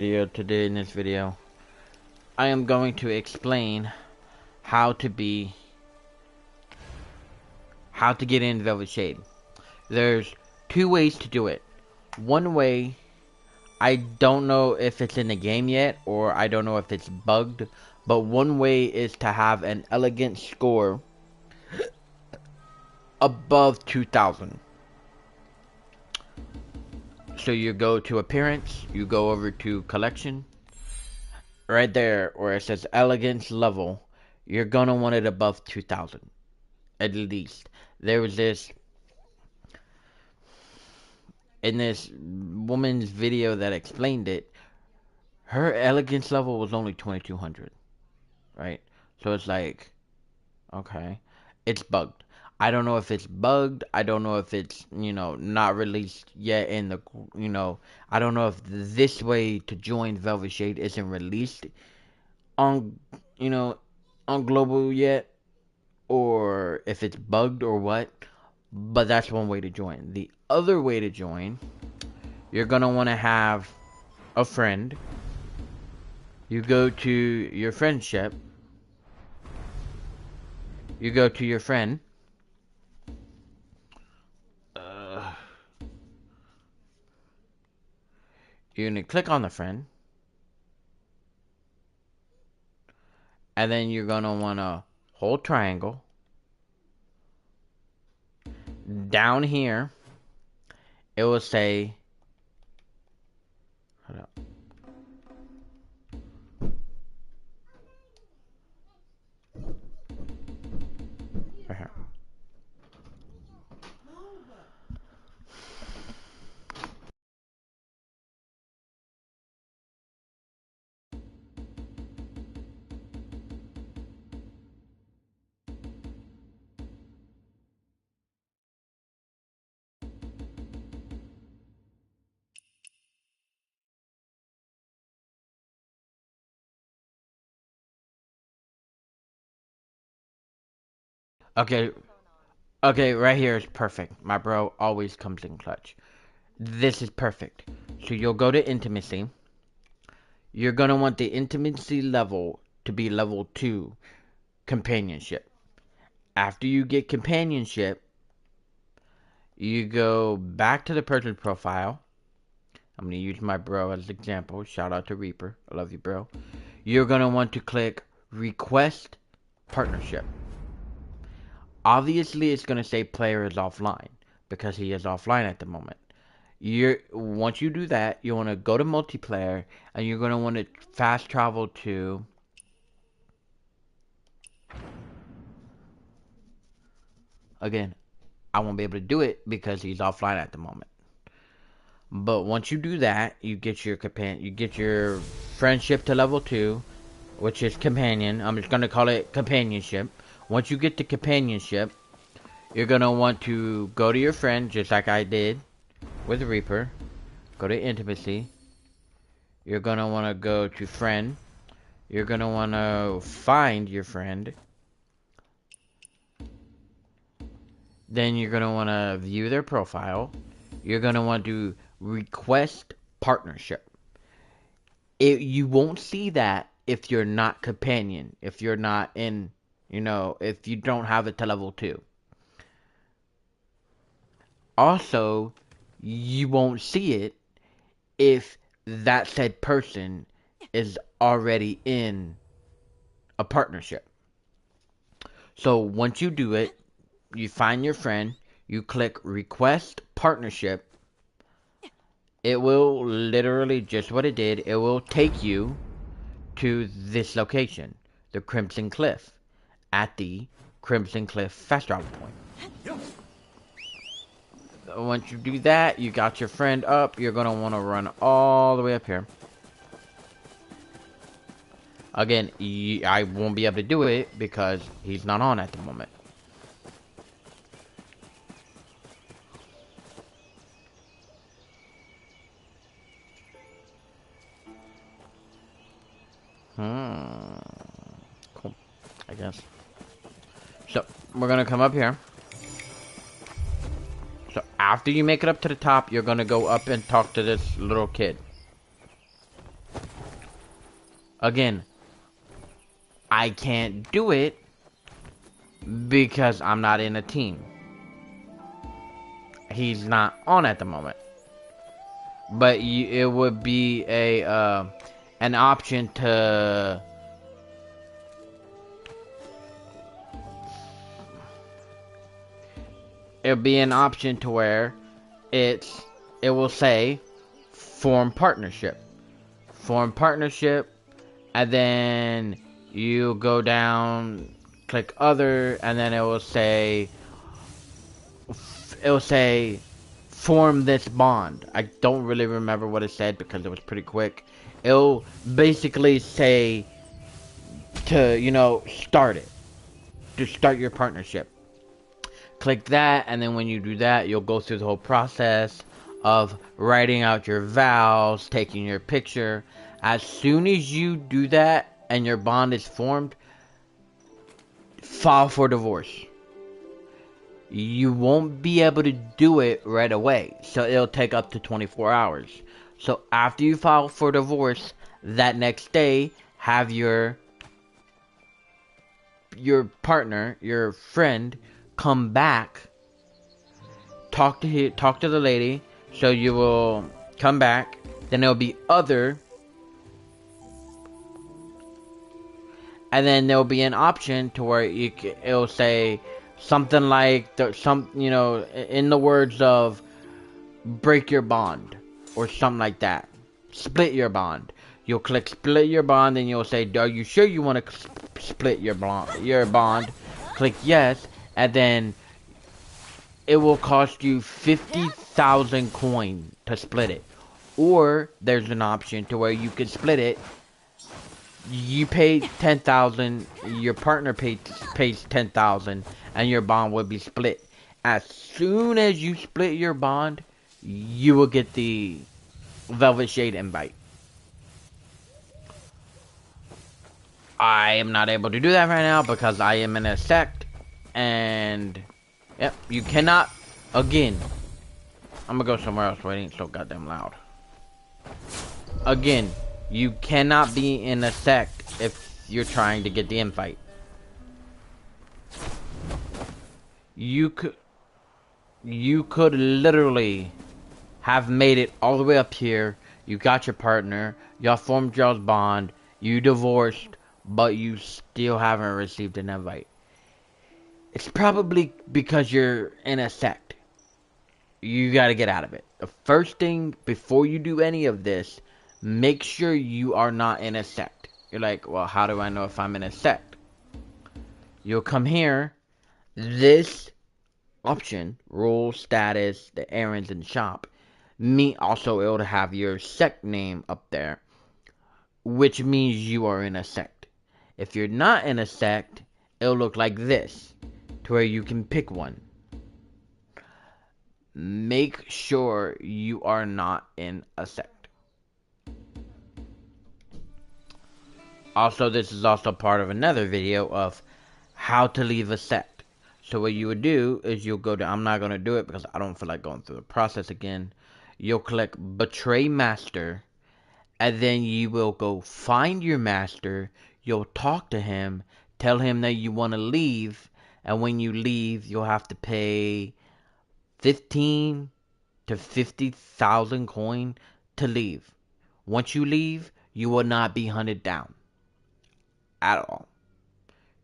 Today in this video, I am going to explain how to get in Velvet Shade. There's two ways to do it. One way, I don't know if it's in the game yet, or I don't know if it's bugged, but one way is to have an elegant score above 2000. So you go to appearance, you go over to collection, right there where it says elegance level, you're gonna want it above 2000 at least. There was this in this woman's video that explained it. Her elegance level was only 2200, right? So it's like, okay, it's bugged. I don't know if it's bugged. I don't know if it's, not released yet in the, I don't know if this way to join Velvet Shade isn't released on, you know, on global yet, or if it's bugged or what. But that's one way to join. The other way to join, you're gonna want to have a friend. You go to your friendship. You go to your friend. You're gonna click on the friend, and then you're gonna wanna hold triangle. Down here, it will say, hold up. Right here. Okay, okay, right here is perfect. My bro always comes in clutch. This is perfect. So you'll go to intimacy. You're gonna want the intimacy level to be level 2, companionship. After you get companionship, you go back to the person profile. I'm going to use my bro as an example. Shout out to Reaper. I love you, bro. You're going to want to click request partnership. Obviously, it's going to say player is offline because he is offline at the moment. Once you do that, you want to go to multiplayer and you're going to want to fast travel to again, I won't be able to do it because he's offline at the moment. But once you do that, you get your friendship to level 2, which is companion. I'm just gonna call it companionship. Once you get to companionship, you're gonna want to go to your friend, just like I did with Reaper. Go to intimacy. You're gonna want to go to friend. You're gonna want to find your friend. Then you're gonna want to view their profile. You're gonna want to request partnership. You won't see that if you're not companion, if you're not in, if you don't have it to level 2. Also, you won't see it if that said person is already in a partnership. So once you do it, you find your friend, you click request partnership. It will literally, just what it did, it will take you to this location, the Crimson Cliff, at the Crimson Cliff fast travel point. Once you do that, you got your friend up. You're going to want to run all the way up here. Again, I won't be able to do it because he's not on at the moment. Cool, I guess. So, we're going to come up here. So, after you make it up to the top, you're going to go up and talk to this little kid. Again, I can't do it because I'm not in a team. He's not on at the moment. But it would be an option to where it will say form partnership. Form partnership, and then you go down, click other, and then it will say form this bond. I don't really remember what it said because it was pretty quick. It'll basically say to, start it. To start your partnership. Click that, and then when you do that, you'll go through the whole process of writing out your vows, taking your picture. As soon as you do that and your bond is formed, file for divorce. You won't be able to do it right away, so it'll take up to 24 hours. So after you file for divorce, that next day, have your partner, your friend, come back, talk to the lady. So you will come back, then there'll be other, and then there'll be an option to where it'll say something like in the words of break your bond or something like that. Split your bond. You'll click split your bond, and you'll say, are you sure you want to split your bond? Click yes, and then it will cost you 50,000 coin to split it. Or there's an option to where you can split it. You pay 10,000, your partner pays 10,000, and your bond will be split. As soon as you split your bond, you will get the Velvet Shade invite. I am not able to do that right now because I am in a sect, and yep, you cannot. Again, I'm gonna go somewhere else where it ain't so goddamn loud. Again, you cannot be in a sect if you're trying to get the invite. You could literally have made it all the way up here. You got your partner, y'all formed y'all's bond, you divorced, but you still haven't received an invite. It's probably because you're in a sect. You gotta get out of it. The first thing, before you do any of this, make sure you are not in a sect. You're like, well, how do I know if I'm in a sect? You'll come here. This option, role, status, the errands, and shop, also it'll have your sect name up there, which means you are in a sect. If you're not in a sect, it'll look like this, to where you can pick one. Make sure you are not in a sect. Also, this is also part of another video of how to leave a sect. So what you would do is you'll go to, I'm not going to do it because I don't feel like going through the process again. You'll click Betray Master, and then you will go find your master. You'll talk to him, tell him that you want to leave, and when you leave, you'll have to pay 15 to 50,000 coin to leave. Once you leave, you will not be hunted down at all.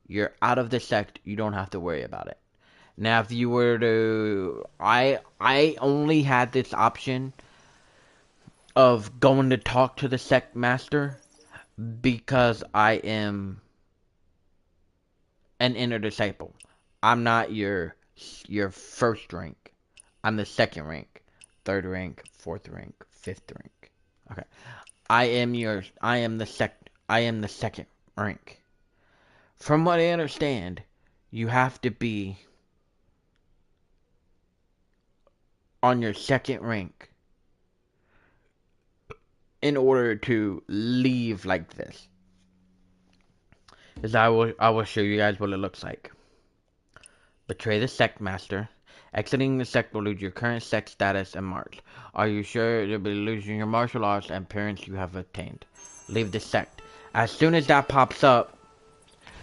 You're out of the sect. You don't have to worry about it. Now, if you were to, I only had this option of going to talk to the sect master because I am an inner disciple. I'm not your first rank. I'm the second rank, third rank, fourth rank, fifth rank. Okay, I am the second rank. From what I understand, you have to be on your second rank in order to leave like this. As I will show you guys what it looks like. Betray the sect master. Exiting the sect will lose your current sect status and march. Are you sure you'll be losing your martial arts and appearance you have obtained? leave the sect. As soon as that pops up,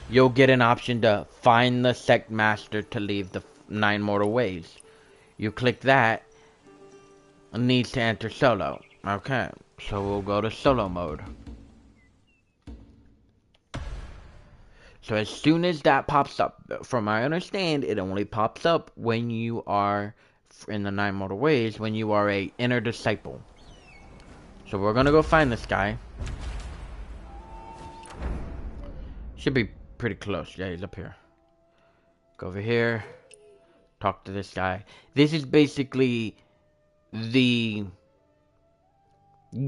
you'll get an option to find the sect master to leave the 9 mortal ways. You click that, needs to enter solo. Okay, so we'll go to solo mode. So as soon as that pops up, from my understand, it only pops up when you are in the 9 mortal ways, when you are a inner disciple. So we're gonna go find this guy. Should be pretty close. Yeah, he's up here. Go over here. Talk to this guy. This is basically the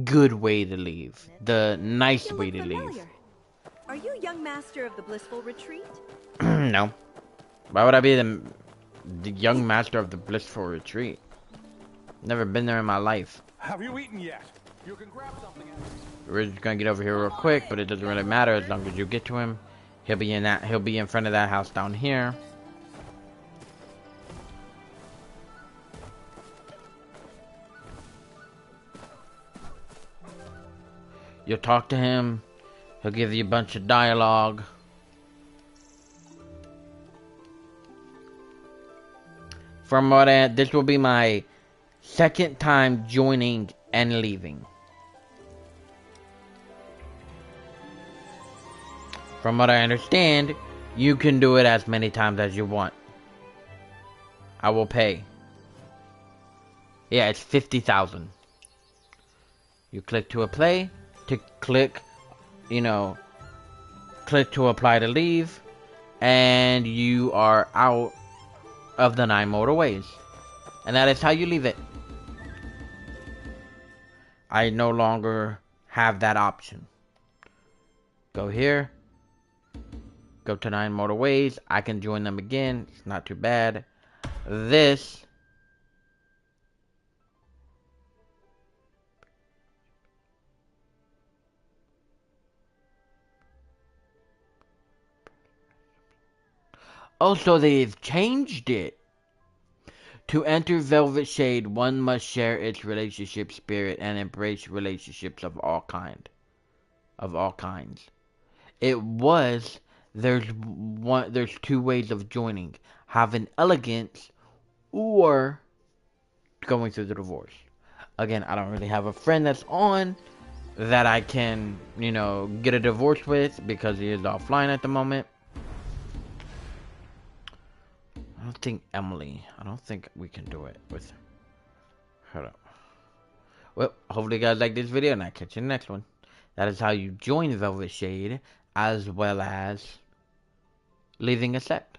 good way to leave. The nice way to leave. Are you young master of the Blissful Retreat? No. Why would I be the young master of the Blissful Retreat? Never been there in my life. Have you eaten yet? You can grab something. We're just gonna get over here real quick, but it doesn't really matter as long as you get to him. He'll be in front of that house down here. You'll talk to him. He'll give you a bunch of dialogue. From what this will be my second time joining and leaving. From what I understand, you can do it as many times as you want. I will pay. Yeah, it's 50,000. You click to play, to click, you know, click to apply to leave, and you are out of the 9 mortal ways. And that is how you leave it. I no longer have that option. Go here. Go to 9 mortal ways. I can join them again. It's not too bad. This also, they've changed it. To enter Velvet Shade, one must share its relationship spirit and embrace relationships of all kinds. It was there's 2 ways of joining: having elegance or going through the divorce. Again, I don't really have a friend that's on that I can, you know, get a divorce with because he is offline at the moment. I don't think Emily. I don't think we can do it with her. Hold up. Well, hopefully you guys like this video and I'll catch you in the next one. That is how you join Velvet Shade as well as leaving a set.